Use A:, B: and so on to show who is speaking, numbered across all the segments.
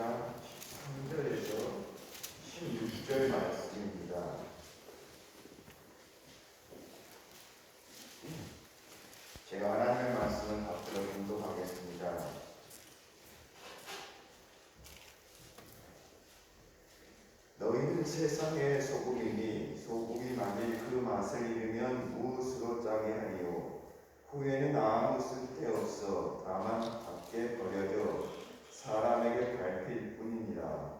A: 3장 13절에서 16절 말씀입니다. 제가 하나님의 말씀을 앞으로 공독하겠습니다. 너희는 세상의 소금이니 소금이 만일 그 맛을 잃으면 무엇으로 짜게 하리요. 후에는 아무 쓸데없어 다만 밖에 버려져 사람에게 밟힐 뿐이니라.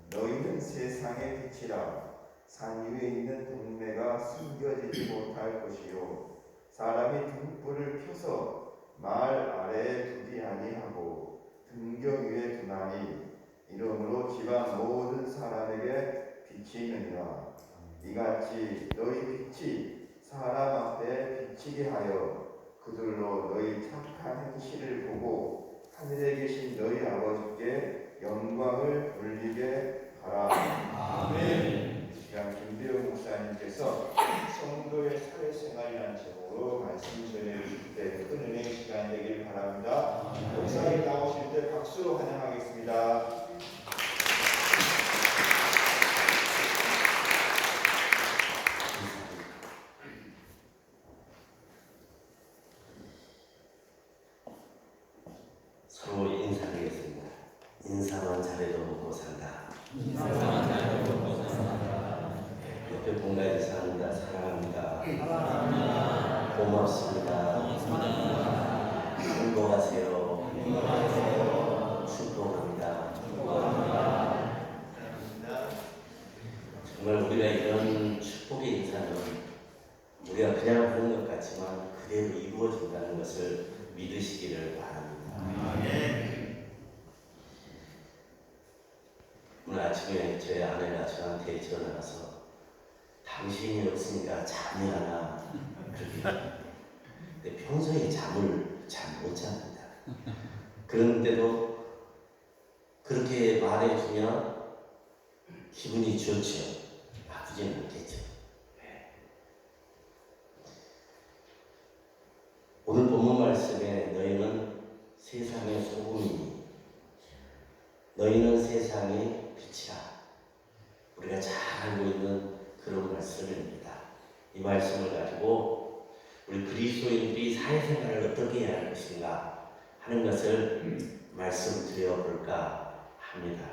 A: 너희는 세상의 빛이라. 산 위에 있는 동네가 숨겨지지 못할 것이요 사람이 등불을 켜서 말 아래에 두지 아니하고 등경 위에 두나니 이러므로 집안 모든 사람에게 빛이 있느니라. 이같이 너희 빛이 사람 앞에 비치게 하여 그들로 너희 착한 행실을 보고 하늘에 계신 너희 아버지께 영광을 돌리게 하라. 아멘. 이 시간 김대용 목사님께서 성도의 사회생활이라는 제목으로 말씀 전해 주실 때 큰 은혜의 시간이 되길 바랍니다. 목사님 나오실 때 박수로 환영하겠습니다.
B: 서로 인사드리겠습니다. 인사만 잘해도 먹고 산다.
C: 인사만 잘해도 먹고 산다.
B: 옆에 본가에 사랑합니다. 사랑합니다.
C: 사랑합니다.
B: 고맙습니다.
C: 고맙습니다.
B: 행복하세요.
C: 행복하세요.
B: 축복합니다.
C: 축복합니다.
B: 정말 우리가 이런 축복의 인사는 우리가 그냥 하는 것 같지만 그대로 이루어진다는 것을 믿으시기를 바랍니다. 오늘 아침에 저희 아내가 저한테 전화 와서 당신이 없으니까 잠이 안 와. 그렇게. 근데 평소에 잠을 잘 못 잡니다. 그런데도 그렇게 말해주면 기분이 좋죠. 나쁘지는 않겠죠. 오늘 본문 말씀에 너희는 세상의 소금이니 너희는 세상의 빛이라. 우리가 잘 알고 있는 그런 말씀입니다. 이 말씀을 가지고 우리 그리스도인들이 사회생활을 어떻게 해야 할 것인가 하는 것을 말씀드려 볼까 합니다.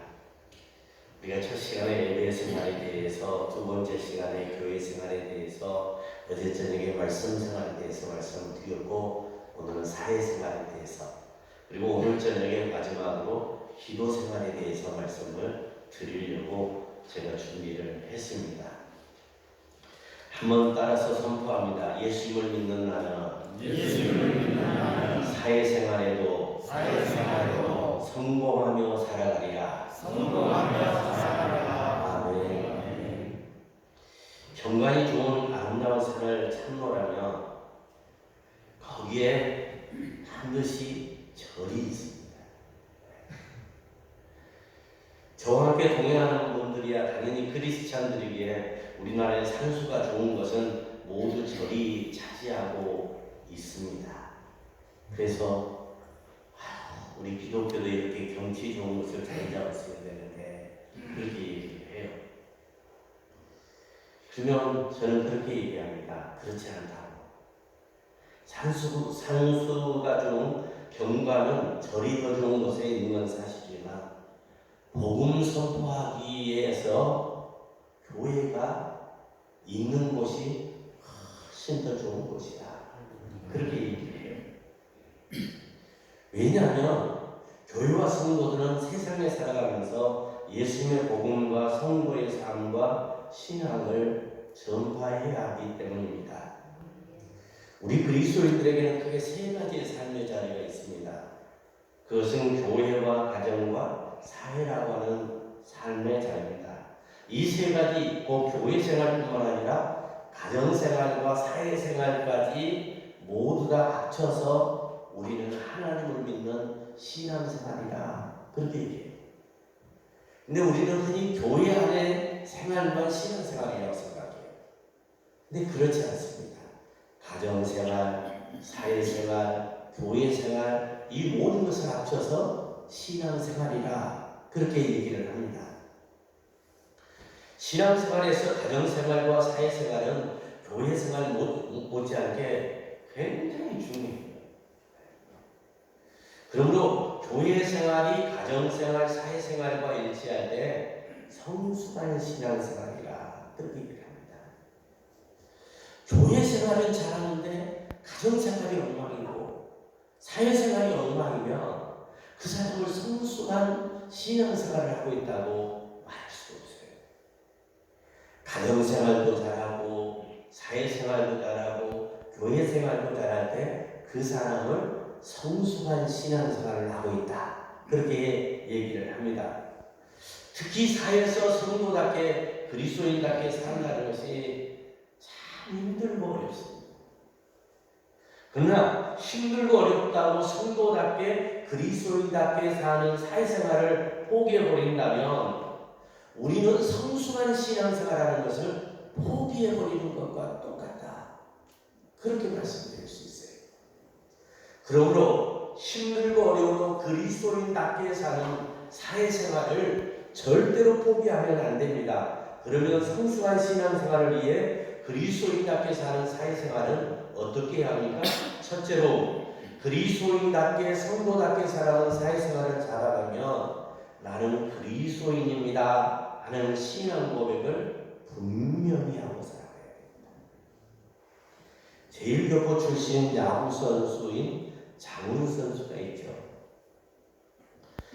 B: 우리가 첫 시간에 예배 생활에 대해서, 두 번째 시간에 교회 생활에 대해서, 어제 저녁에 말씀 생활에 대해서 말씀드렸고, 오늘은 사회 생활에 대해서, 그리고 오늘 저녁에 마지막으로 기도 생활에 대해서 말씀을 드리려고 제가 준비를 했습니다. 한번 따라서 선포합니다. 예수님을 믿는 나는 사회생활에도 성공하며 살아가리라. 아멘. 경관이 좋은 아름다운 산을 찾노라면 거기에 반드시 절이 있습니다. 저와 함께 동행하는 분들이야 당연히 크리스찬들이기에 우리나라의 산수가 좋은 것은 모두 절이 차지하고 있습니다. 그래서 우리 기독교도 이렇게 경치 좋은 곳을 잘 잡았어야 되는데 그렇게 얘기해요. 그러면 저는 그렇게 얘기합니다. 그렇지 않다고. 산수가 좋은 경관은 절이 더 좋은 곳에 있는 건 사실이지만 복음 선포하기 위해서 교회가 있는 곳이 훨씬 더 좋은 곳이다. 그렇게 얘기해요. 왜냐하면 교회와 성도들은 세상에 살아가면서 예수님의 복음과 성도의 삶과 신앙을 전파해야 하기 때문입니다. 우리 그리스도인들에게는 크게 세 가지의 삶의 자리가 있습니다. 그것은 교회와 가정과 사회라고 하는 삶의 자리입니다. 이 세 가지, 곧 교회 생활뿐만 아니라 가정 생활과 사회 생활까지 모두 다 합쳐서 우리는 하나님을 믿는 신앙생활이라 그렇게 얘기해요. 근데 우리는 흔히 교회 안에 생활만 신앙생활이라고 생각해요. 근데 그렇지 않습니다. 가정생활, 사회생활, 교회생활 이 모든 것을 합쳐서 신앙생활이라 그렇게 얘기를 합니다. 신앙생활에서 가정생활과 사회생활은 교회생활 못지않게 굉장히 중요해요. 그러므로 교회생활이 가정생활, 사회생활과 일치할 때 성숙한 신앙생활이라 그렇게 얘기를 합니다. 교회생활은 잘하는데 가정생활이 엉망이고 사회생활이 엉망이면 그 사람을 성숙한 신앙생활을 하고 있다고 말할 수 없어요. 가정생활도 잘하고 사회생활도 잘하고 교회생활도 잘할 때 그 사람을 성숙한 신앙생활을 하고 있다. 그렇게 얘기를 합니다. 특히 사회에서 성도답게 그리스도인답게 살아가는 것이 참 힘들고 어렵습니다. 그러나 힘들고 어렵다고 성도답게 그리스도인답게 사는 사회생활을 포기해버린다면 우리는 성숙한 신앙생활하는 것을 포기해버리는 것과 똑같다. 그렇게 말씀드릴 수 있어요. 그러므로 힘들고 어려워도 그리스도인답게 사는 사회생활을 절대로 포기하면 안 됩니다. 그러면 성숙한 신앙생활을 위해 그리스도인답게 사는 사회생활은 어떻게 해야 합니까? 첫째로 그리스도인답게 성도답게 살아가는 사회생활을 살아가면 나는 그리스도인입니다 하는 신앙 고백을 분명히 하고 살아가야 됩니다. 제일교포 출신 야구 선수인 장훈 선수가 있죠.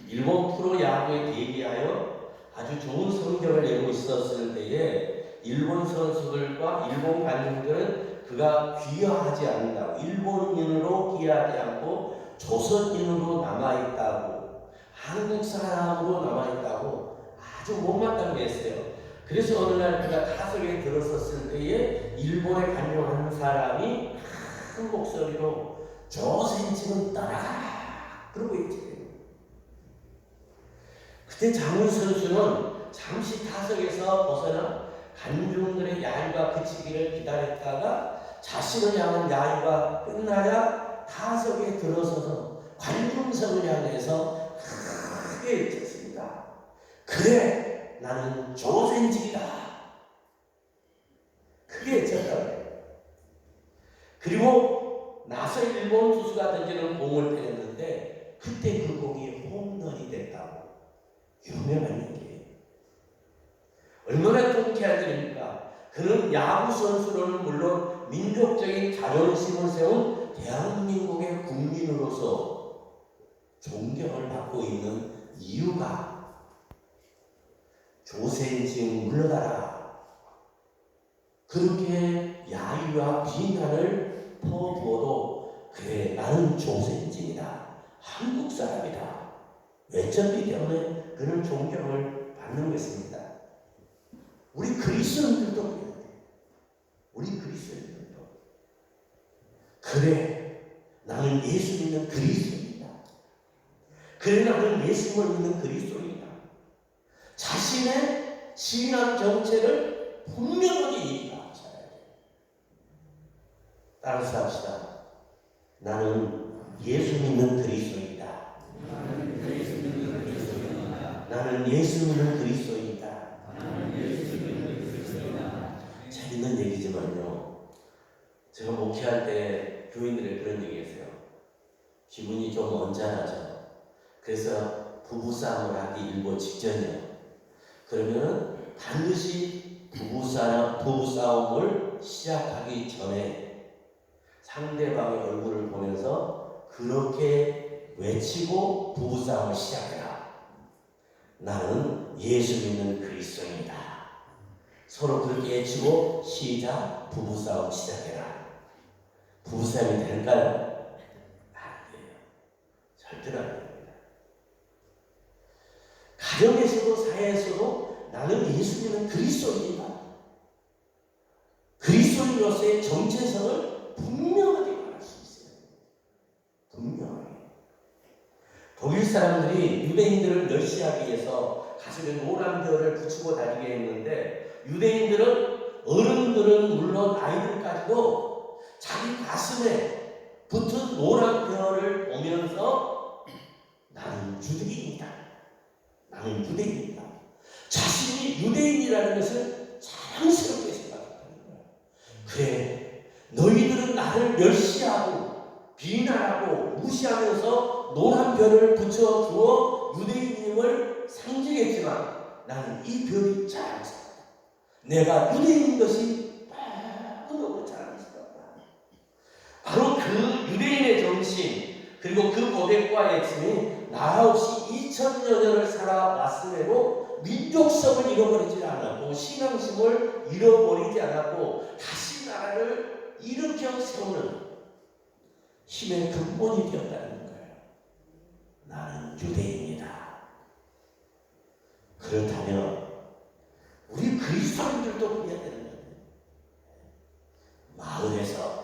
B: 일본 프로야구에 데뷔하여 아주 좋은 성적을 내고 있었을 때에 일본 선수들과 일본 관중들은 그가 귀화하지 않는다고, 일본인으로 귀화하지 않고 조선인으로 남아있다고, 한국 사람으로 남아있다고 아주 못마땅해 했어요. 그래서 어느 날 그가 타석에 들어섰을 때에 일본에 관중한 사람이 큰 목소리로 조선인은 떠나가라 그러고 있지. 그때 장훈 선수는 잠시 타석에서 벗어나 관중들의 야유가 그치기를 기다렸다가 자신을 향한 야유가 끝나자 타석에 들어서서 관중석을 향해서 크게 외쳤습니다. 그래, 나는 조선인이다. 크게 외쳤다고요. 그리고 나서 일본 투수가 던지는 공을 때렸는데 그때 그 공이 홈런이 됐다고. 유명한 얘기예요. 얼마나 통쾌한 일입니까? 그는 야구 선수로는 물론 민족적인 자존심을 세운 대한민국의 국민으로서 존경을 받고 있는 이유가 조센징 물러가라. 그렇게 야유와 비난을 퍼부어도 그래, 나는 조선인이다, 한국 사람이다 외쳤기 때문에 그는 존경을 받는 것입니다. 우리 그리스도인들도 그래요. 우리 그리스도인들도 그래, 나는 예수 믿는 그리스도인이다. 그래, 나는 예수를 믿는 그리스도인이다. 자신의 신앙 정체를 분명하게 얘기하고 살아야 돼요. 따라서 합시다. 나는 예수 믿는 그리스도인이다. 나는 예수 믿는 그리스도인이다. 재밌는 얘기지만요. 제가 목회할 때 교인들의 그런 얘기했어요. 기분이 좀 언짢아져. 그래서 부부싸움을 하기 일보 직전이에요. 그러면 반드시 부부싸움을 시작하기 전에 상대방의 얼굴을 보면서 그렇게 외치고 부부싸움을 시작해라. 나는 예수 믿는 그리스도인이다. 서로 그렇게 외치고 시작, 부부싸움 시작해라. 부부싸움이 될까요? 안 돼요. 절대로 안 됩니다. 가정에서도 사회에서도 나는 예수 믿는 그리스도인이다. 그리스도인으로서의 정체성을 분명하게 말할 수 있어요. 분명하게. 독일 사람들이 유대인들을 멸시하기 위해서 가슴에 노란 별을 붙이고 다니게 했는데 유대인들은, 어른들은 물론 아이들까지도 자기 가슴에 붙은 노란 별을 보면서 나는 주들이입니다. 나는 유대인이다. 자신이 유대인이라는 것을 자랑스럽게 생각했다는 거야. 그래, 너희들은 나를 멸시하고 비난하고 무시하면서 노란 별을 붙여주어 유대인임을 상징했지만 나는 이 별이 자랑스럽다. 내가 유대인인 것이 너무 자랑스럽다. 바로 그 유대인의 정신, 그리고 그 고백과 애침이 나라 없이 2000년을 살아왔음에도 민족성을 잃어버리지 않았고 신앙심을 잃어버리지 않았고 다시 나라를 일으켜 세우는 힘의 근본이 되었다는 거예요. 나는 유대인이다. 그렇다면 우리 그리스도인들도 그래야 되는 거예요. 마을에서,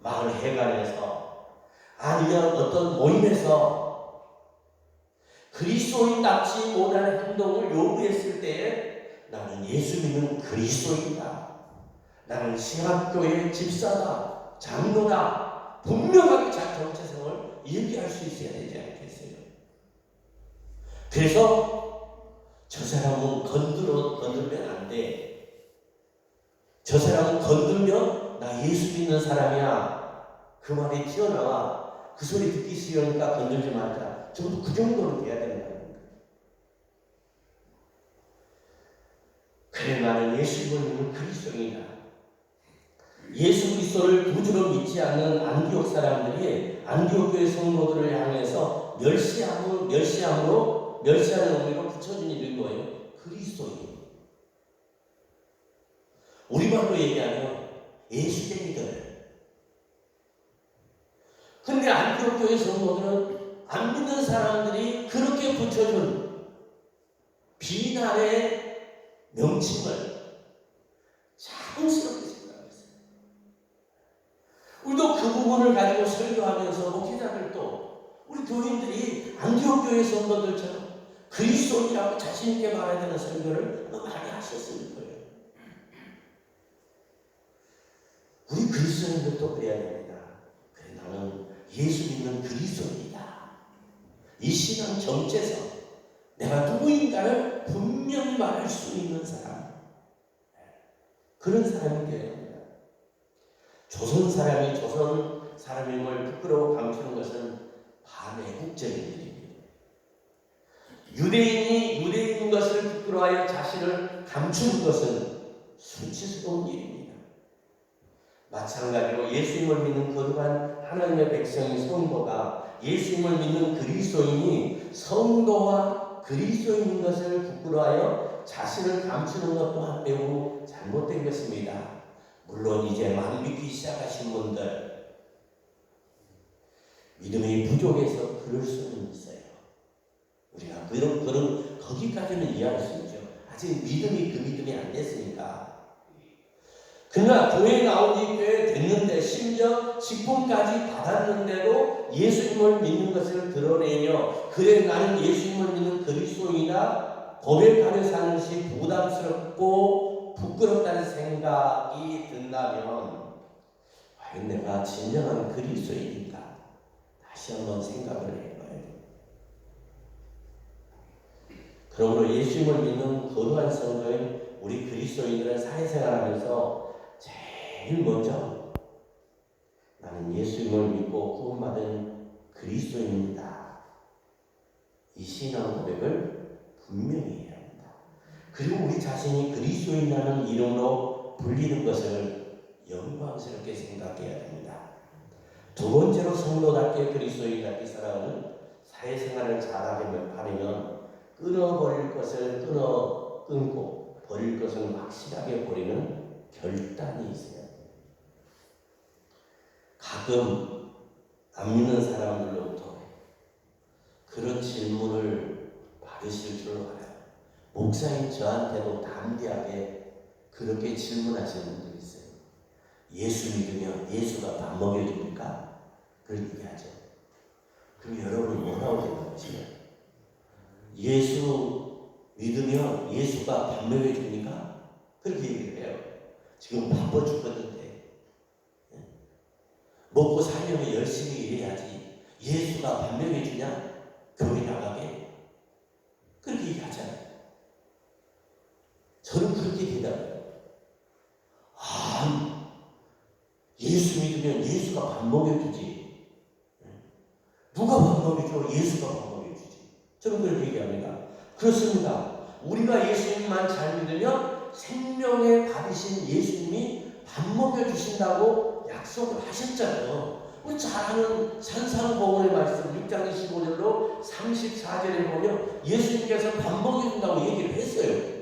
B: 마을 회관에서, 아니면 어떤 모임에서 그리스도인답지 못한 행동을 요구했을 때에 나는 예수 믿는 그리스도인이다. 나는 신학교의 집사다, 장로다. 분명하게 자기 정체성을 얘기할 수 있어야 되지 않겠어요? 그래서 저 사람은 건들면 안 돼. 저 사람은 건들면 나 예수 믿는 사람이야. 그 말이 튀어나와. 그 소리 듣기 싫으니까 건들지 말자. 저도 그 정도는 돼야 된다는 거예요. 그래, 나는 예수를 믿는 그리스도인이다. 예수 그리스도를 구주로 믿지 않는 안디옥 사람들이 안디옥 교회 성도들을 향해서 멸시하는 의미로 붙여준 이름이 뭐예요? 그리스도인. 우리말로 얘기하면 예수쟁이들. 근데 안디옥 교회 성도들은 안 믿는 사람들이 그렇게 붙여준 비난의 명칭을 자랑스럽게 생각했어요. 우리도 그 부분을 가지고 설교하면서 목회자들도 우리 교인들이 안디옥 교회 성도들처럼 그리스도인이라고 자신 있게 말해야 되는 설교를 많이 하셨을 거예요. 우리 그리스도인들도 그래야 됩니다. 그래, 나는 예수 믿는 그리스도인이다. 이 신앙 정체성, 내가 누구인가를 분명히 말할 수 있는 사람, 그런 사람이 되어야 합니다. 조선 사람임을 부끄러워 감추는 것은 반애국적인 일입니다. 유대인이 유대인인 것을 부끄러워하여 자신을 감추는 것은 수치스러운 일입니다. 마찬가지로 예수님을 믿는 거룩한 하나님의 백성인 성도가 예수님을 믿는 그리스도인이 성도와 그리스도인인 것을 부끄러워하여 자신을 감추는 것 또한 매우 잘못된 것입니다. 물론 이제 막 믿기 시작하신 분들 믿음이 부족해서 그럴 수는 있어요. 우리가 그런 거기까지는 이해할 수 있죠. 아직 믿음이 그 믿음이 안 됐으니까. 그러나 교회에 나온 지 꽤 됐는데 심지어 직분까지 받았는데도 예수님을 믿는 것을 드러내며 그래 나는 예수님을 믿는 그리스도인이다 고백하며 사는 것이 부담스럽고 부끄럽다는 생각이 든다면 과연 내가 진정한 그리스도인인가 다시 한번 생각을 해봐야 돼요. 그러므로 예수님을 믿는 거룩한 성도인 우리 그리스도인들은 사회생활하면서 제일 먼저 나는 예수님을 믿고 구원받은 그리스도인입니다. 이 신앙 고백을 분명히 해야 합니다. 그리고 우리 자신이 그리스도인이라는 이름으로 불리는 것을 영광스럽게 생각해야 됩니다. 두 번째로 성도답게 그리스도인답게 살아가는 사회생활을 잘하려면 끊어버릴 것을 끊고 버릴 것을 확실하게 버리는 결단이 있어요. 가끔 안 믿는 사람들로부터 그런 질문을 받으실 줄 알아요. 목사님 저한테도 담대하게 그렇게 질문하시는 분들이 있어요. 예수 믿으면 예수가 밥 먹여줍니까? 그런 얘기하죠. 그럼 여러분 뭐라고 생각하시나요? 예수 믿으면 예수가 밥 먹여줍니까? 그렇게 얘기를 해요. 지금 바빠 죽었는데 먹고 살려면 열심히 일해야지 예수가 밥 먹여주냐? 교회 나가게? 그렇게 얘기하죠. 아니잖아요. 저는 그렇게 대답해요. 예수 믿으면 예수가 밥 먹여주지. 누가 밥 먹여줘? 예수가 밥 먹여주지. 저는 그렇게 얘기합니다. 그렇습니다. 우리가 예수님만 잘 믿으면 생명의 밥이신 예수님이 밥 먹여주신다고 약속을 하셨잖아요. 우리 잘 아는 산상보훈의 말씀 6장 25절로 34절에 보면 예수님께서 밥 먹여준다고 얘기를 했어요.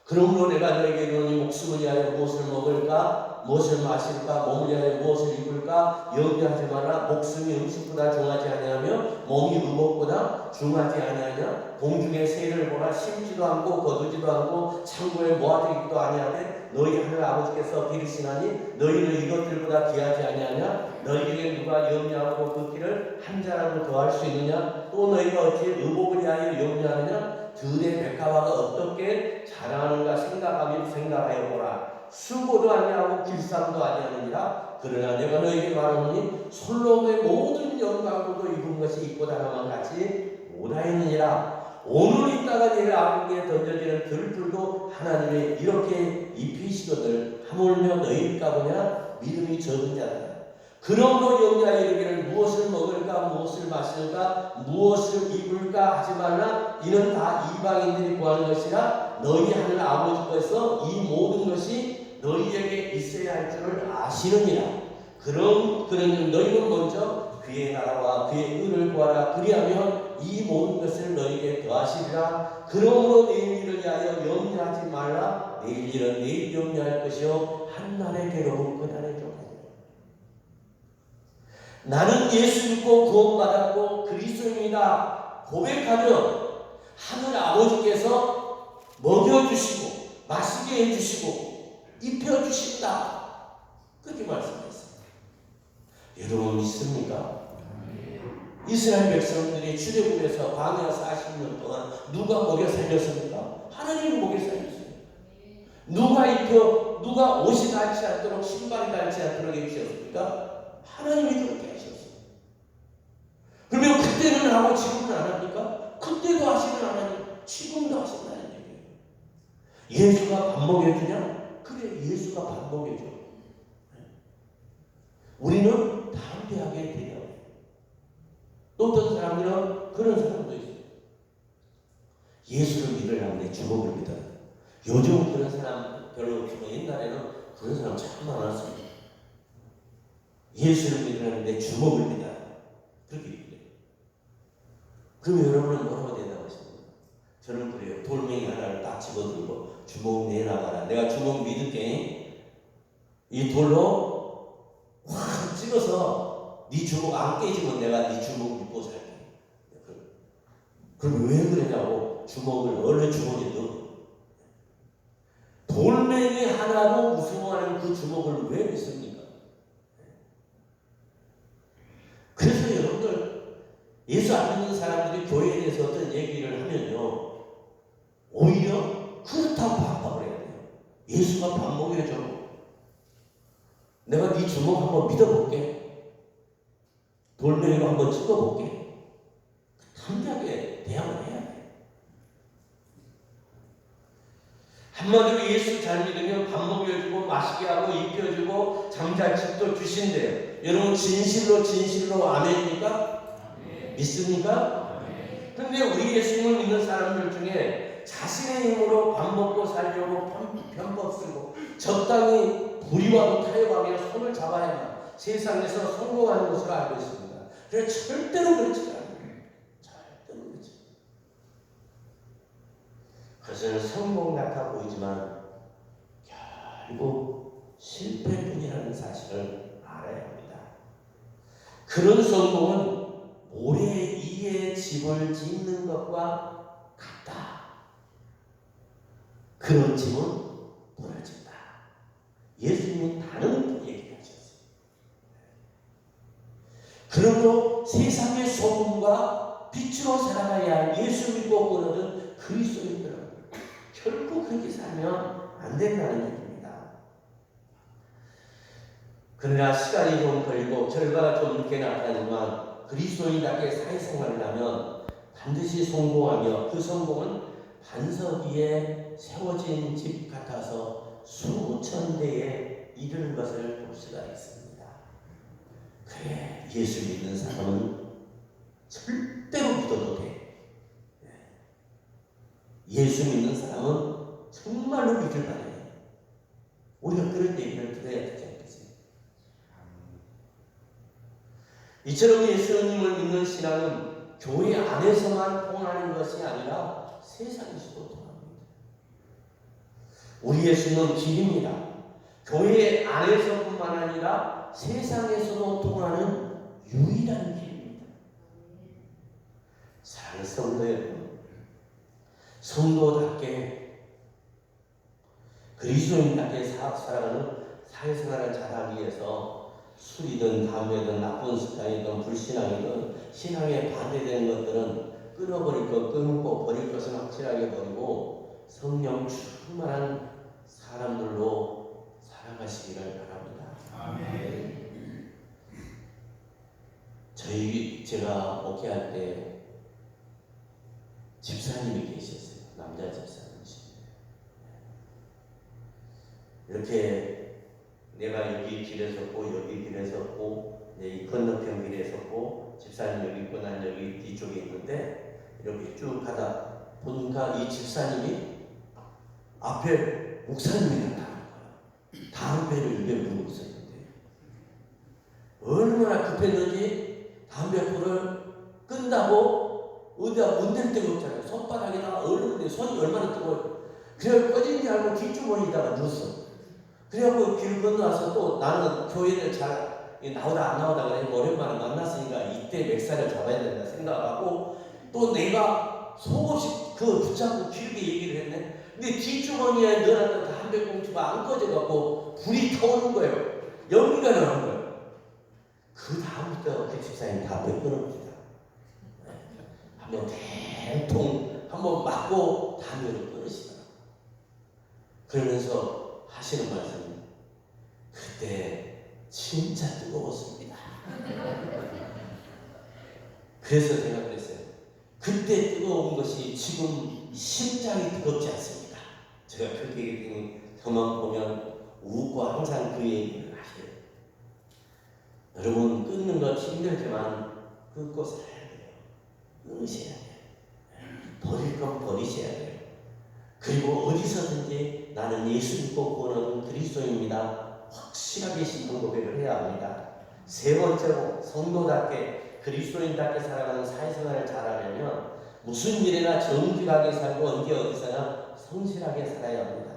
B: 그러므로 내가 너에게 이르노니 목숨을 위하여 무엇을 먹을까 무엇을 마실까 몸을 위하여 무엇을 입을까 염려하지 마라. 목숨이 음식보다 중하지 아니하며 몸이 의복보다 중하지 아니하냐. 공중의 새를 보라. 심지도 않고 거두지도 않고 창고에 모아두기도 아니하되 너희 하늘 아버지께서 기르시나니 너희는 이것들보다 귀하지 아니하냐. 너희에게 누가 염려하고 그 길을 한 자라도 더할 수 있느냐. 또 너희가 어찌 의복을 위하여 염려하느냐. 들의 백합화가 어떻게 자라는가 생각하여 보라. 수고도 아니하고 길쌈도 아니하느니라. 그러나 내가 너에게 말하노니 솔로몬의 모든 영광도 입은 것이 입고 다나만 같이 못하였느니라. 오늘 있다가 내일 아궁이에 던져지는 들풀도 하나님이 이렇게 입히시거늘 하물며 너희일까 보냐. 믿음이 적은 자다. 그러므로 염려하여 이르기를 무엇을 먹을까 무엇을 마실까 무엇을 입을까 하지 말라. 이는 다 이방인들이 구하는 것이라. 너희 하늘 아버지께서 이 모든 것이 너희에게 있어야 할 줄을 아시느니라. 그러니 너희는 먼저 그의 나라와 그의 의를 구하라. 그리하면 이 모든 것을 너희에게 더하시리라. 그러므로 내일 일을 위하여 염려하지 말라. 내일 일은 내일 염려할 것이요 한날의 괴로움 그날의 족하니라. 나는 예수 믿고 구원받았고 그리스도인이다 고백하면 하늘 아버지께서 먹여주시고 마시게 해주시고 입혀주신다. 그렇게 말씀하셨습니다. 여러분 믿습니까? 이스라엘 백성들이 출애굽에서 광야 40년 동안 누가 먹여 살렸습니까? 하나님이 먹여 살렸어요. 누가 옷이 닳지 않도록 신발이 닳지 않도록 해주셨습니까? 하나님이 그렇게 하셨어요. 그러면 그때는 하고 지금은 안 합니까? 그때도 하시는 하나님, 지금도 하신다는 얘기예요. 예수가 밥 먹여주냐? 그래, 예수가 밥 먹여줘. 우리는 담대하게 대답해요. 또 어떤 사람들은 그런 사람도 있어요. 예수를 믿으려면 내 주먹을 믿어요. 요즘은 그런 사람 별로 없지만 옛날에는 그런 사람 참 많았습니다. 예수를 믿으려면 내 주먹을 믿어요. 그렇게 얘기해요. 그러면 여러분은 뭐라고 대답하십니까? 저는 그래요. 돌멩이 하나를 딱 집어들고 주먹 내놔봐라. 내가 주먹 믿을게. 이 돌로 확 찍어서 네 주먹 안 깨지면 내가 네 주먹 믿고 살게. 그럼 왜 그러냐고. 주먹을 원래 주먹에 넣어. 돌멩이 하나로 무서워하는 그 주먹을 왜 믿습니까? 그래서 여러분들 예수 안 믿는 사람들이 교회에 대해서 어떤 얘기를 하면요 오히려 그렇다고 반박을 해야 돼요. 예수가 밥 먹여줘. 내가 네 주먹 한번 믿어볼게. 돌멩이로 한번 찍어볼게. 담대하게 대항을 해야 돼. 한마디로 예수 잘 믿으면 밥 먹여주고 마시게 하고 입혀주고 잠잘집도 주신대요. 여러분 진실로 아멘입니까? 믿습니까? 그런데 우리 예수님을 믿는 사람들 중에 자신의 힘으로 밥 먹고 살려고 편법 쓰고 적당히 불의와도 타협하며 손을 잡아야만 세상에서 성공하는 것으로 알고 있습니다. 그래서 절대로 그렇지 않아요. 절대로 그렇지 않아요. 그것은 성공 같아 보이지만 결국 실패뿐이라는 사실을 알아야 합니다. 그런 성공은 모래 위에 집을 짓는 것과 같다. 그런 집은 무너진다. 예수님이 다른 얘기하셨어요. 그러므로 세상의 소금과 빛으로 살아가야 할 예수 믿고 끊어든 그리스도인들은 결코 그렇게 살면 안 된다는 얘기입니다. 그러나 시간이 좀 걸리고 결과가 좀 늦게 나타나지만 그리스도인답게 사회생활을 하면 반드시 성공하며 그 성공은 반석 위에 세워진 집 같아서 수천 대에 이르는 것을 볼 수가 있습니다. 그래, 예수 믿는 사람은 절대로 믿어도 돼. 예수 믿는 사람은 정말로 믿을 만해. 우리가 그런 얘기를 들어야 되지 않겠어요? 이처럼 예수님을 믿는 신앙은 교회 안에서만 통하는 것이 아니라 세상에서도 통합니다. 우리 예수는 길입니다. 교회 안에서뿐만 아니라 세상에서도 통하는 유일한 길입니다. 사랑하는 성도 여러분, 성도답게 그리스도인답게 살아가는 사회생활을 잘하기 위해서 술이든 담배든 나쁜 습관이든 불신앙이든 신앙에 반대되는 것들은 끊어버릴 것 끊고 버릴 것은 확실하게 버리고 성령 충만한 사람들로 살아가시기를 바랍니다.
C: 아멘.
B: 제가 목회할 때 집사님이 계셨어요. 남자 집사님이십니다. 이렇게 내가 여기 길에 섰고 여기 길에 섰고 이 건너편 길에 섰고 집사님 여기 있고 난 여기 뒤쪽에 있는데 이렇게 쭉 가다 보니까 이 집사님이 앞에 목사님이 나타난 거야. 담배를 입에 물고 있었는데 얼마나 급했는지 담배불을 끈다고 어디다 문댈 데가 없잖아요. 손바닥에다가 얼는데 손이 얼마나 뜨거워요. 그래서 꺼진지 알고 뒷주머니에다가 넣었어. 그래갖고 길 건너와서 또 나는 교회를 잘 나오다 안 나오다 그래 오랜만에 만났으니까 이때 맥살을 잡아야 된다 생각하고 또 내가 속없이 그 붙잡고 길게 얘기를 했네. 근데 뒷주머니에 넣어놨던 담배꽁초가 안 꺼져갖고 불이 타오는 거예요. 연기가 나는 거예요. 그 다음부터 그 집사님 담배 끊읍니다. 한번 대통 한번 맞고 담배를 끊으시더라고요. 그러면서 하시는 말씀이 그때 진짜 뜨거웠습니다. 그래서 제가 그랬어요. 그때 뜨거운 것이 지금 심장이 뜨겁지 않습니다. 제가 그렇게 얘기했더니 저만 보면 웃고 항상 그 얘기를 하셔요. 여러분 끊는 것 힘들지만 끊고 살아야 돼요. 끊으셔야 돼요. 버릴 건 버리셔야 돼요. 그리고 어디서든지 나는 예수 믿고 구원하는 그리스도입니다. 확실하게 신앙 고백을 해야 합니다. 세 번째로 성도답게 그리스도인답게 살아가는 사회생활을 잘하려면 무슨 일이나 정직하게 살고 언제 어디서나 성실하게 살아야 합니다.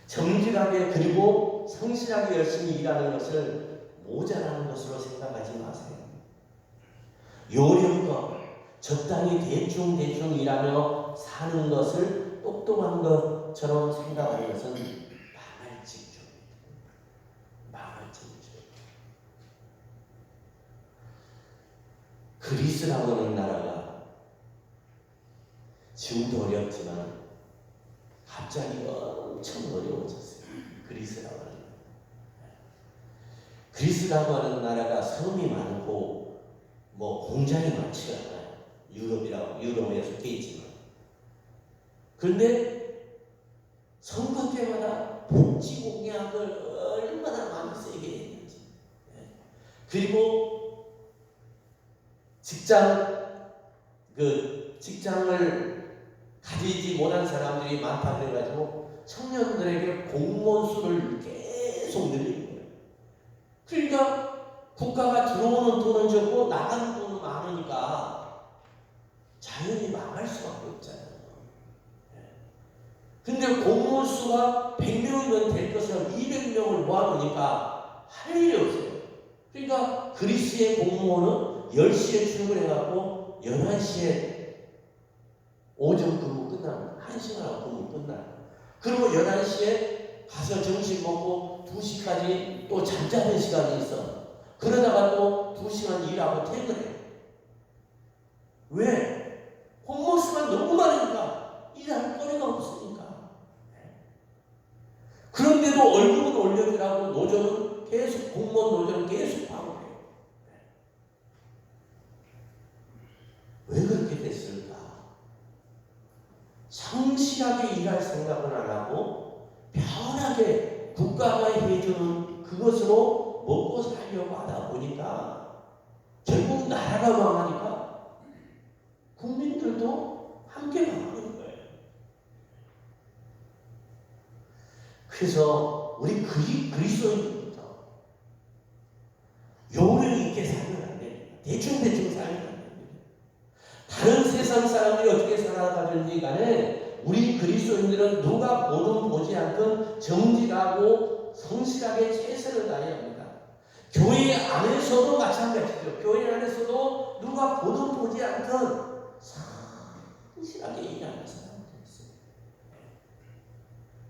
B: 정직하게 그리고 성실하게 열심히 일하는 것을 모자라는 것으로 생각하지 마세요. 요령껏 적당히 대충 일하며 사는 것을 똑똑한 것처럼 생각하는 것은 망할 징조입니다. 망할 징조. 그리스라고 하는 나라가 지금도 어렵지만 갑자기 엄청 어려워졌어요. 그리스라고 하는 나라. 그리스라고 하는 나라가 섬이 많고 뭐 공장이 많지가 않아요. 유럽에 속해 있지만. 그런데 선거 때마다 복지 공약을 얼마나 많이 세게 했는지. 그리고 직장을 가지지 못한 사람들이 많다 그래가지고 청년들에게 공무원 수를 계속 늘리는 거예요. 그러니까 국가가 들어오는 돈은 적고 나가는 돈은 많으니까 자연히 망할 수밖에 없잖아요. 근데 공무원 수가 100명이면 될 것을 200명을 모아놓으니까 할 일이 없어요. 그러니까 그리스의 공무원은 10시에 출근해갖고 11시에 오전 근무 끝나면 1시간 하고 근무 끝나요. 그리고 11시에 가서 점심 먹고 2시까지 또 잠자는 시간이 있어. 그러다가 또 2시간 일하고 퇴근해. 왜? 공무원 수가 너무 많으니까 일할 거리가 없으니까. 그런데도 월급은 올려주라고 노조는 계속 공무원 노조는 계속 하고 해요. 왜 그렇게 됐어요? 성실하게 일할 생각은 안 하고 편하게 국가가 해주는 그것으로 먹고 살려고 하다 보니까 결국 나라가 망하니까 국민들도 함께 망하는 거예요. 그래서 우리 그리스도인들부터 요령 있게 살면 안 됩니다. 대충 살면 안 됩니다. 다른 세상 사람들이 어떻게 살아가든지 간에 우리 그리스도인들은 누가 보든 보지 않든 정직하고 성실하게 최선을 다해야 합니다. 교회 안에서도 마찬가지죠. 교회 안에서도 누가 보든 보지 않든 성실하게 일하는 사람들이 있어요.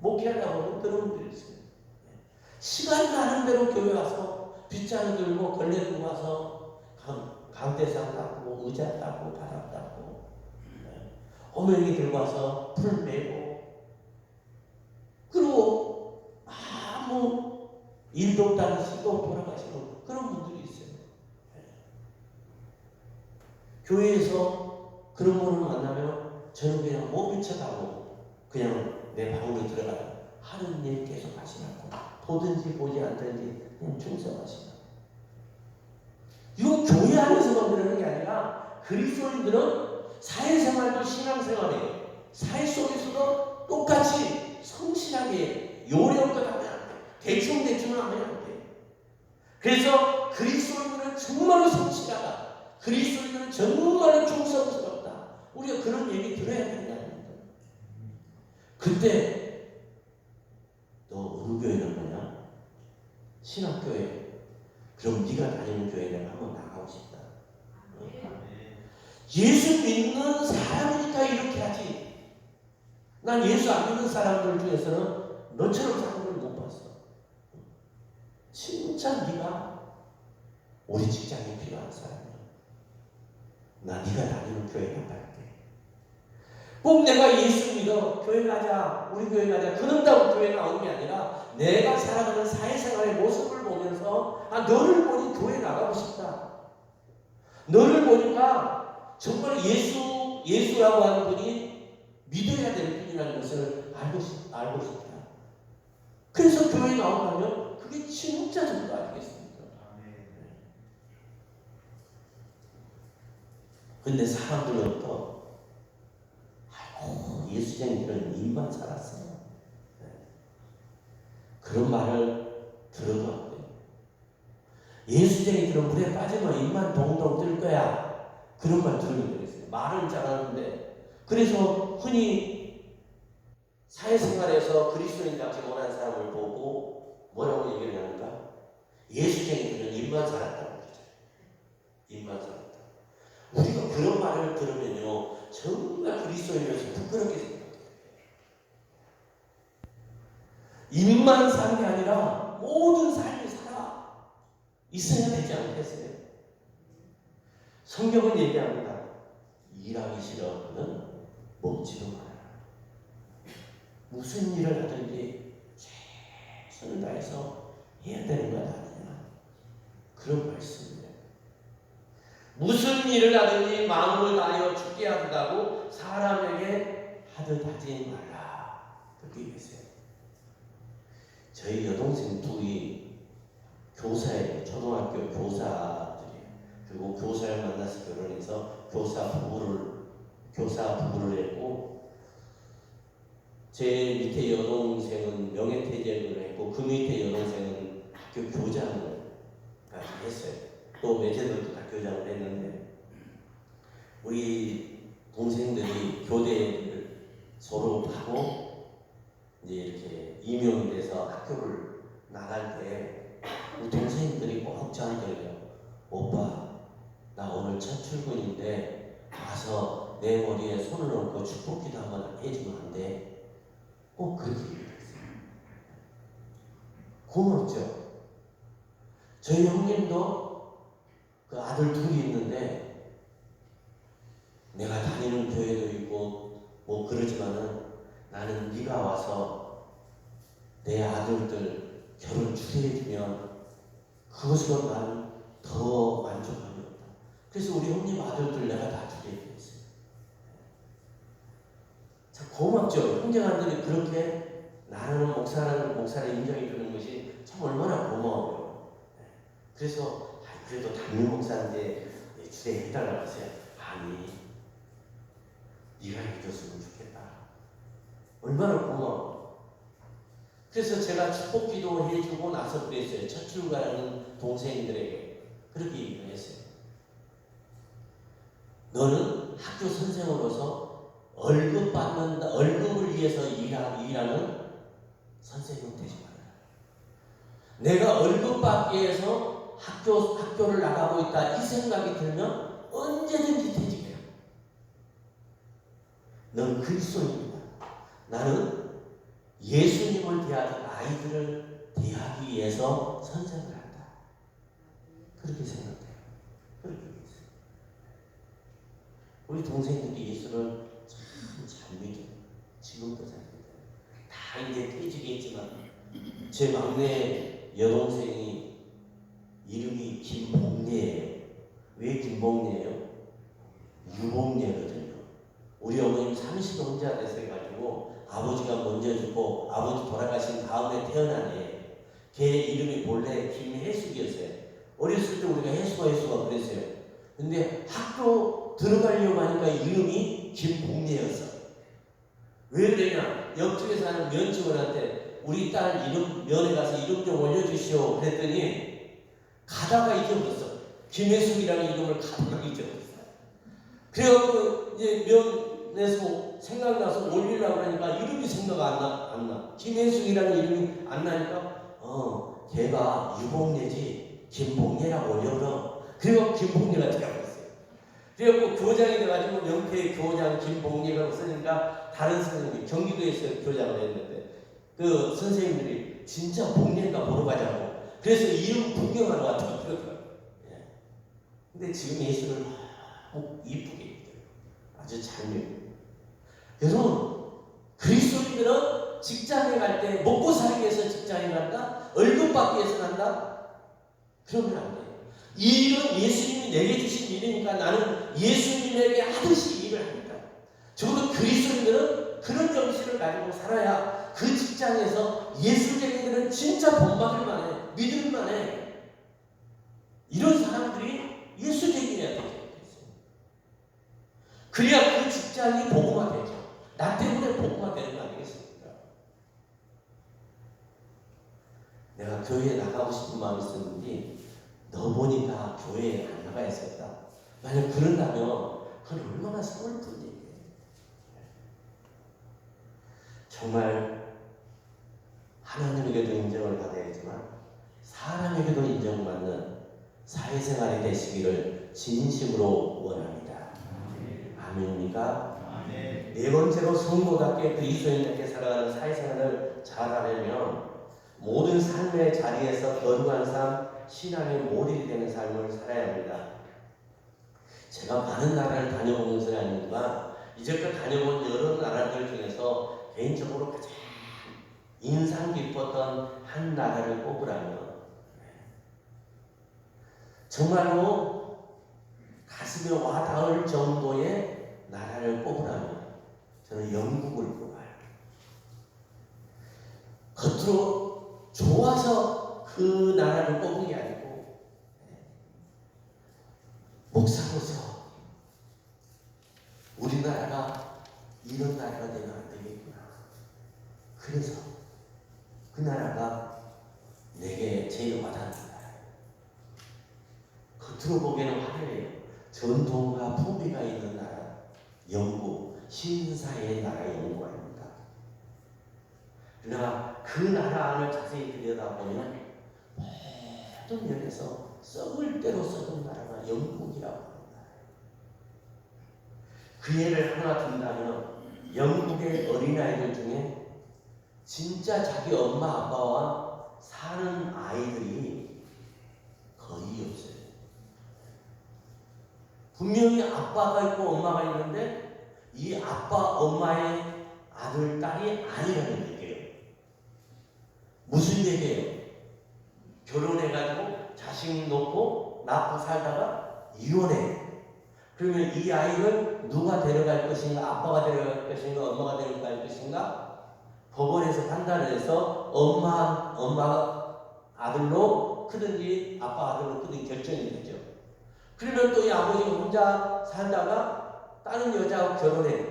B: 목회하다 보면 그런 분들이 있어요. 시간 나는 대로 교회 와서 빗장 들고 걸레 들고 와서 강대상 닦고 의자 닦고 바닥 닦고 어머니 들고 와서 풀 메고 그리고 아무 일도 없다는 식으로 돌아가시는 그런 분들이 있어요. 교회에서 그런 분을 만나면 저는 그냥 못 미쳐가고 그냥 내 방으로 들어가요. 하는 일 계속 하시라고 보든지 보지 않든지 그냥 충성하시라. 이건 교회 안에서만 그러는 게 아니라 그리스도인들은 사회생활도 신앙생활이에요. 사회 속에서도 똑같이 성실하게 요령껏 하면 안 돼. 대충 하면 안 돼. 그래서 그리스도인들은 정말로 성실하다. 그리스도인들은 정말로 충성스럽다. 우리가 그런 얘기 들어야 된다는 거예요. 그때 너 어느 교회 갈 거냐? 신학교회. 그럼 네가 다니는 교회 내가 한번 나가고 싶다. 예수 믿는 사람이니까 이렇게 하지. 난 예수 안 믿는 사람들 중에서는 너처럼 사는 걸 못 봤어. 진짜 네가 우리 직장에 필요한 사람이야. 나 네가 다니는 교회 나갈게. 꼭 내가 예수 믿어 교회 가자 우리 교회 가자 그런다고 교회 나오는 게 아니라 내가 살아가는 사회생활의 모습을 보면서 너를 보니 교회 나가고 싶다. 너를 보니까 정말 예수라고 하는 분이 믿어야 될 분이라는 것을 알고 싶다. 그래서 교회 나오면 그게 진짜 전부 아니겠습니까? 근데 사람들은 또 예수쟁이들은 입만 살았어요. 그런 말을 들어도 안 돼요. 예수쟁이들은 물에 빠지면 입만 동동 뜰 거야. 그런 말 들으면 되겠어요. 말은 잘하는데 그래서 흔히 사회생활에서 그리스도인답지 못한 사람을 보고 뭐라고 얘기를 하는가? 예수쟁이들은 입만 살았다고 그러죠. 입만 살았다. 우리가 그런 말을 들으면요 정말 그리스도인으로서 부끄럽게 생각해요. 입만 사는 게 아니라 모든 삶을 살아 있어야 되지 않겠어요? 성경은 얘기합니다. 일하기 싫어하면 먹지도 마라. 무슨 일을 하든지 최선을 다해서 해야 되는 것 아니냐. 그런 말씀이에요. 무슨 일을 하든지 마음을 다하여 죽게 한다고 사람에게 하듯 하지 말라. 그렇게 계세요. 저희 여동생 둘이 교사예요. 초등학교 교사들이에요. 그리고 교사를 만나서 결혼해서 교사 부부를 했고 제 밑에 여동생은 명예퇴직을 했고 그 밑에 여동생은 학교 교장까지 했어요. 또 매제들도 다 교장을 했는데 우리 동생들이 교대를 졸업하고 이제 이렇게 임용이 돼서 학교를 나갈 때 우리 동생들이 꼭 저한테 오빠 나 오늘 첫 출근인데 가서 내 머리에 손을 얹고 축복기도 한번 해주면 안 돼? 꼭 그렇게 얘기했어요. 고맙죠. 저희 형님도 그 아들 둘이 있는데 내가 다니는 교회도 있고 뭐 그러지만은 나는 네가 와서 내 아들들 결혼 추대해주면 그것으로 난 더 만족함이 없다. 그래서 우리 형님 아들들 내가 다 추대해드렸어요. 참 고맙죠. 형제간들이 그렇게 나는 목사를 인정해 주는 것이 참 얼마나 고마워요. 그래서 그래도 담임 목사인데 주례 해달라고 하세요. 아니, 네가 해줬으면 좋겠다. 얼마나 고마워. 그래서 제가 축복기도 해주고 나서 그랬어요. 첫 출가하는 동생들에게 그렇게 얘기를 했어요. 너는 학교 선생으로서 월급을 위해서 일하는 선생님 되지 말아라. 내가 월급 받기 위해서 학교를 나가고 있다 이 생각이 들면 언제든지 퇴직해라. 넌 그리스도인이다. 나는 예수님을 대하는 아이들을 대하기 위해서 선생을 한다. 그렇게 생각해요. 그렇게 했어요. 우리 동생들이 예수를 잘 믿어요. 지금도 잘 믿어요. 다 이제 퇴직했지만 제 막내 여동생이 이름이 김봉례예요. 왜 김봉례예요? 유봉례거든요. 우리 어머님 30혼자 돼서 해가지고 아버지가 먼저 죽고 아버지 돌아가신 다음에 태어난 애예요. 걔 이름이 본래 김혜숙이었어요. 어렸을 때 우리가 혜수가 그랬어요. 근데 학교 들어가려고 하니까 이름이 김봉례였어. 왜 그러냐? 옆집에 사는 면직원한테 우리 딸 이름 면회 가서 이름 좀 올려주시오. 그랬더니 가다가 잊어버렸어. 김혜숙이라는 이름을 가다가 잊어버렸어. 그래갖고 이제 면에서 생각나서 올리려고 하니까 이름이 생각 안 나. 김혜숙이라는 이름이 안 나니까 걔가 유봉례지 김봉례라고 올려버려. 그리고 김봉례가 되어버렸어요. 그래갖고 교장이 돼가지고 명패 교장 김봉례라고 쓰니까 다른 선생님이 경기도에서 교장을 했는데 그 선생님들이 진짜 봉례인가 보러 가자고. 그래서 이름 구경하러 왔다고 그러더라고요. 예. 근데 지금 예수를 너무 이쁘게 읽어요. 아주 잘 읽어요. 여러분, 그리스도인들은 직장에 갈 때 먹고 살기 위해서 직장에 간다? 월급 받기 위해서 간다? 그러면 안 돼요. 이 일은 예수님이 내게 주신 일이니까 나는 예수님에게 하듯이 일을 합니다. 적어도 그리스도인들은 그런 정신을 가지고 살아야 그 직장에서 예수쟁이들은 진짜 본받을 만해, 믿을 만해. 이런 사람들이 예수쟁이여야 되죠. 그래야 그 직장이 복음화 되죠. 나 때문에 복음화 되는 거 아니겠습니까? 내가 교회에 나가고 싶은 마음이 있었는데 너 보니까 교회에 안 나가야 했었다. 만약 그런다면 그건 얼마나 서글픈 얘기예요. 정말 하나님에게도 인정을 받아야지만 사람에게도 인정받는 사회생활이 되시기를 진심으로 원합니다. 아멘입니까?
C: 아멘.
B: 네 번째로 성도답게 그리스도인답게 살아가는 사회생활을 잘하려면 모든 삶의 자리에서 거룩한 삶, 신앙의 모델이 되는 삶을 살아야 합니다. 제가 많은 나라를 다녀본 것은 아니지만 이제껏 다녀본 여러 나라들 중에서 개인적으로 가장 인상 깊었던 한 나라를 꼽으라면 정말로 가슴에 와닿을 정도의 나라를 꼽으라면 저는 영국을 꼽아요. 겉으로 좋아서 그 나라를 꼽은 게 아니고 목사로서 우리나라가 이런 나라가 되면 안 되겠구나. 그래서 그 나라가 내게 제일 와닿는 나라예요. 겉으로 보기에는 화려해요. 전통과 풍미가 있는 나라, 영국, 신사의 나라 영국 아닙니까? 그러나 그 나라 안을 자세히 들여다보면 모든 면에서 썩을 대로 썩은 나라가 영국이라고 합니다. 그 예를 하나 든다면 영국의 어린아이들 중에 진짜 자기 엄마 아빠와 사는 아이들이 거의 없어요. 분명히 아빠가 있고 엄마가 있는데 이 아빠 엄마의 아들 딸이 아니라는 얘기예요. 무슨 얘기예요? 결혼해가지고 자식 놓고 낳고 살다가 이혼해. 그러면 이 아이를 누가 데려갈 것인가? 아빠가 데려갈 것인가? 엄마가 데려갈 것인가? 법원에서 판단을 해서 엄마가 아들로 크든지 아빠 아들로 크든지 결정이 되죠. 그러면 또 이 아버지가 혼자 살다가 다른 여자하고 결혼해.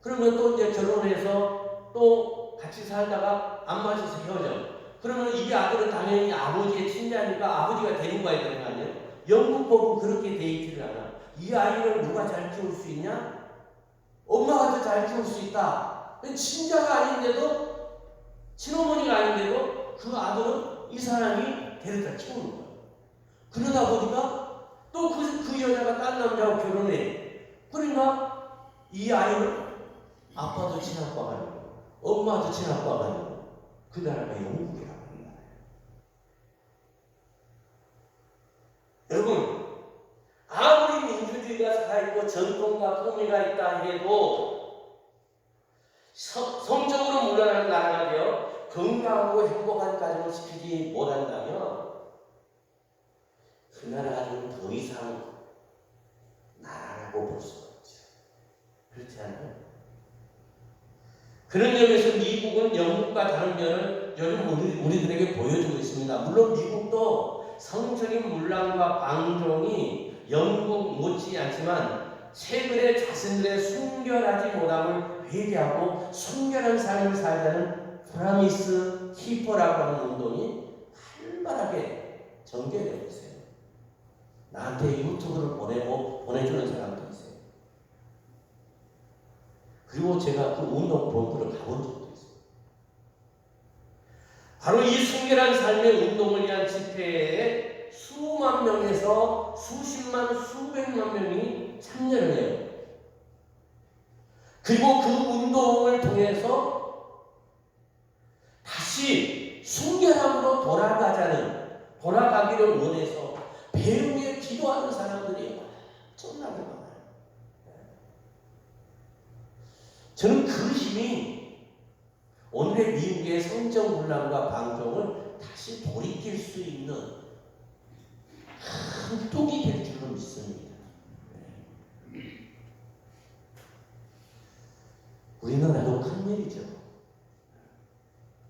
B: 그러면 또 이제 결혼해서 또 같이 살다가 안 맞아서 헤어져. 그러면 이 아들은 당연히 아버지의 친자니까 아버지가 데리고 가야 되는 거 아니에요? 영국 법은 그렇게 돼 있지를 않아. 이 아이를 누가 잘 키울 수 있냐? 엄마가 더 잘 키울 수 있다. 친자가 아닌데도, 친어머니가 아닌데도 그 아들은 이 사람이 데려다 키우는 거야. 그러다 보니까 또 그 여자가 딴 남자하고 결혼해. 그러니까 이 아이는 아빠도 친아빠가 아니고 엄마도 친아빠가 아니고 그 나라가 영국이라고 하는 나라예요. 여러분, 아무리 민주주의가 살아있고 전통과 풍미가 있다 해도 성적으로 물러나는 나라가 되어 건강하고 행복한 가정을 지키지 못한다면 그 나라가 좀 더 이상 나라라고 볼 수가 없죠. 그렇지 않아요? 그런 점에서 미국은 영국과 다른 면을 요즘 우리들에게 보여주고 있습니다. 물론 미국도 성적인 문란과 방종이 영국 못지않지만 최근에 자신들의 순결하지 못함을 회개하고 순결한 삶을 살자는 프라미스 키퍼라고 하는 운동이 활발하게 전개되고 있어요. 나한테 유튜브를 보내주는 사람도 있어요. 그리고 제가 그 운동 본부를 가본 적도 있어요. 바로 이 순결한 삶의 운동을 위한 집회에 수만 명에서 수십만, 수백만 명이 참여를 해요. 그리고 그 운동을 통해서 다시 순결함으로 돌아가기를 원해서 배웅에 기도하는 사람들이 엄청나게 많아요. 저는 그 힘이 오늘의 미국의 성적 문란과 방종을 다시 돌이킬 수 있는 큰 독이 될 줄로 믿습니다. 우리나라도 큰 일이죠.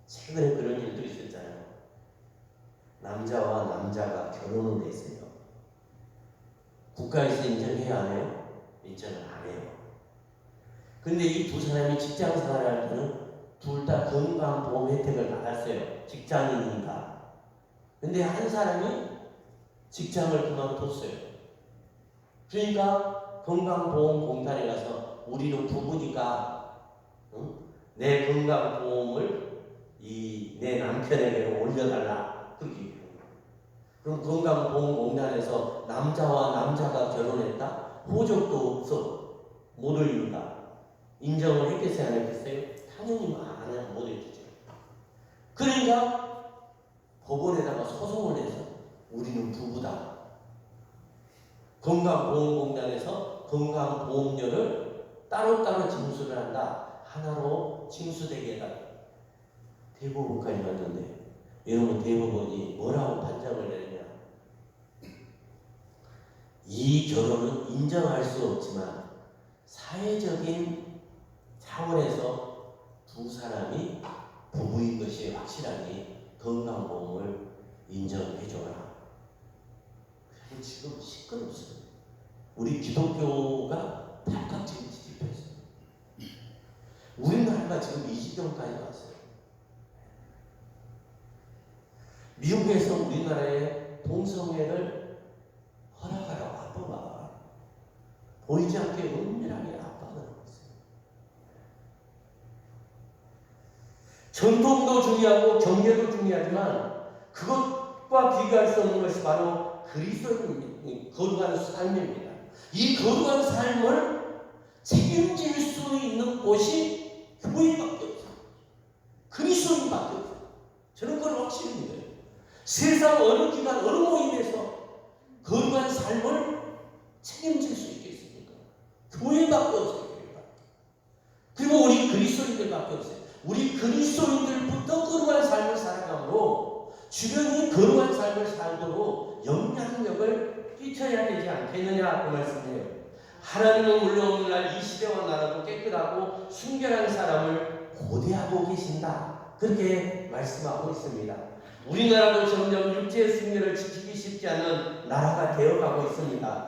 B: 최근에 그런 일도 있었잖아요. 남자와 남자가 결혼을 했어요. 국가에서 인정해야 안 해요? 인정을 안 해요. 근데 이 두 사람이 직장 생활을 할 때는 둘 다 건강보험 혜택을 받았어요. 직장인이니까. 근데 한 사람이 직장을 그만뒀어요. 그러니까 건강보험공단에 가서 우리는 부부니까 내 건강보험을 내 남편에게 올려달라. 그렇게 얘기해요. 그럼 건강보험공단에서 남자와 남자가 결혼했다? 호적도 없어. 못 올린다. 인정을 했겠어요? 안 했겠어요? 당연히 못 해주죠. 그러니까 법원에다가 소송을 해서 우리는 부부다. 건강보험공단에서 건강보험료를 따로따로 징수를 한다. 하나로 징수되게 해달라. 대법원까지 갔는데 여러분 대법원이 뭐라고 판정을 내느냐. 이 결혼은 인정할 수 없지만 사회적인 차원에서 두 사람이 부부인 것이 확실하니 건강보험을 인정해줘라. 그리고 지금 시끄럽습니다. 우리 기독교가 발칵지금 뒤집혔어요. 우리나라가 지금 이 지경까지 왔어요. 미국에서 우리나라의 동성애를 허락하라고 아빠가 보이지 않게 은밀하게 압박을 하고 있어요. 전통도 중요하고 경계도 중요하지만 그것과 비교할 수 없는 것이 바로 그리스도인의 거룩한 삶입니다. 이 거룩한 삶을 책임질 수 있는 곳이 교회밖에 없어요. 그리스도인밖에 없어요. 저는 그걸 확실히 믿어요. 세상 어느 기관, 어느 모임에서 거룩한 삶을 책임질 수 있겠습니까? 교회밖에 없어요. 교회밖에. 그리고 우리 그리스도인들밖에 없어요. 우리 그리스도인들부터 거룩한 삶을 살아가므로 주변이 거룩한 삶을 살도록 영향력을 끼쳐야 되지 않겠느냐 그 말씀이에요. 하나님은 물론 오늘날 이 시대와 나라도 깨끗하고 순결한 사람을 고대하고 계신다. 그렇게 말씀하고 있습니다. 우리나라도 점점 육체의 순결을 지키기 쉽지 않은 나라가 되어가고 있습니다.